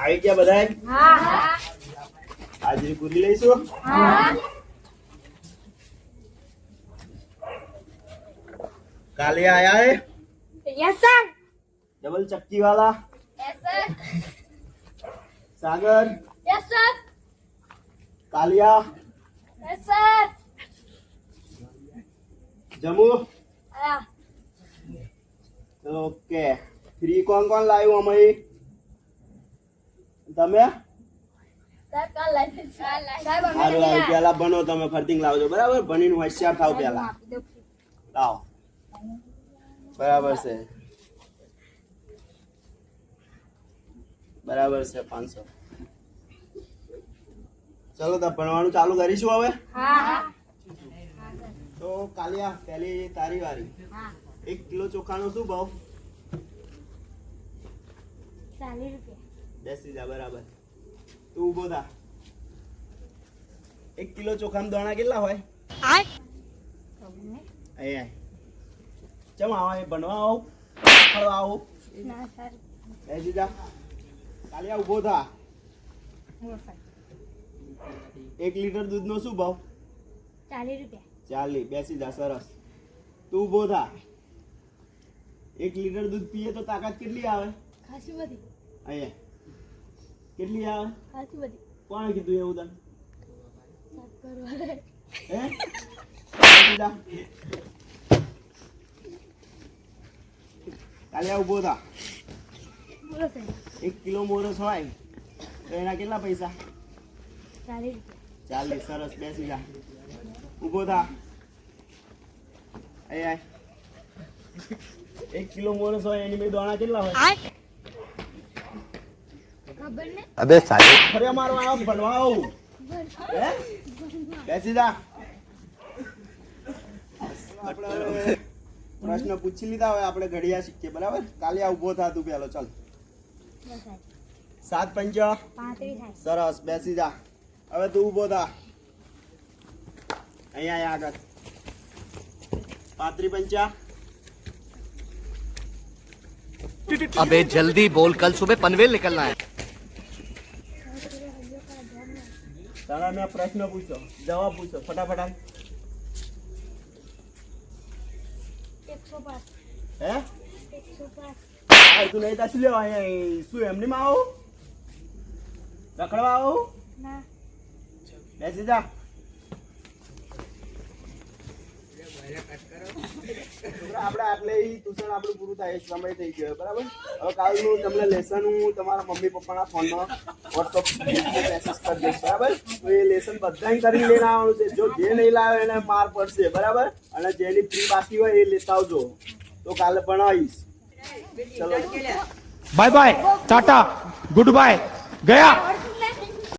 આવી ગયા બધા? હાજરી પૂરી લઈશું. काले आया है? Yes sir. डबल चक्की वाला? Yes sir. Sagar? Yes sir. Kalia? Yes sir. Jammu? आया। ओके. फ्री कौन कौन लायो हमें? તમે? સાહેબ કાલ લાઈફ સાહેબ હારું હારું પેલા બનો તમે ફરતીંગ લાવજો બરાબર બનીને હોશિયાર થાવ પેલા લાવ બરાબર છે 500 ચલો તો ભણવાનું ચાલુ કરીશું હવે હા તો કાલિયા પહેલી તારી વારી 1 કિલો ચોખાનો શું ભાવ 40 રૂપિયા બેસી જા બરાબર તું ઊભો થા 1 કિલો ચોખામાં દાણા કેટલા હોય અહીંયા ચમ આવો બનવા આવો ફળવા આવો ના સર બેસી જા કાલિયા ઊભો થા 1 લીટર દૂધનો શું ભાવ 40 રૂપિયા 40 બેસી જા સરસ તું ઊભો થા 1 લીટર દૂધ પીએ તો તાકાત કેટલી આવે ખાસી બધી અહીંયા કેટલી આવે ખાસી બધી કોણે કીધું એવું તને હે કાલિયા ઊભો થા બોલો સાહેબ 1 કિલો મોરસ હોય તો એના કેટલા પૈસા 40 રૂપિયા 40 સરસ બેસી જા ઊભો થા આય 1 કિલો મોરસ હોય એની બે દાણા કેટલા હોય ખબર ને अबे साले ફરે મારો આ ભણવા આવું હે બેસી જા આપણે પ્રશ્ન પૂછી લીધા હવે આપણે ઘડિયા શીખીએ બરાબર કાલે ઊભો થા તું પેલો ચાલ બસ સાહેબ 7 પંચા 35 થાય સરસ બેસી જા હવે તું ઊભો થા અહીંયા આગળ 35 પંચા अबे जल्दी बोल कल सुबह पनवेल निकलना है તારા મેં પ્રશ્ન પૂછો જવાબ પૂછો ફટાફટ 105 હે 105 તું નહીં તાસી લેવા અહીંયા શું એમની માં આવું રખડવા આવું ના બેસી જા આપણે આટલે ટ્યુશન આપણું પૂરું થાય સમય થઈ ગયો બરાબર હવે કાલનું તમને લેસન હું તમારા મમ્મી પપ્પાના ફોનમાં વોટ્સઅપ મેસેજ કરી દઈશ બરાબર તો એ લેસન બધા કરીને લઈને આવવાનું છે જો જે નહીં લાવે એને માર પડશે બરાબર અને જેની ફ્રી બાકી હોય એ લેતા આવજો તો કાલે ભણાવીશ ચલો bye bye tata good bye गया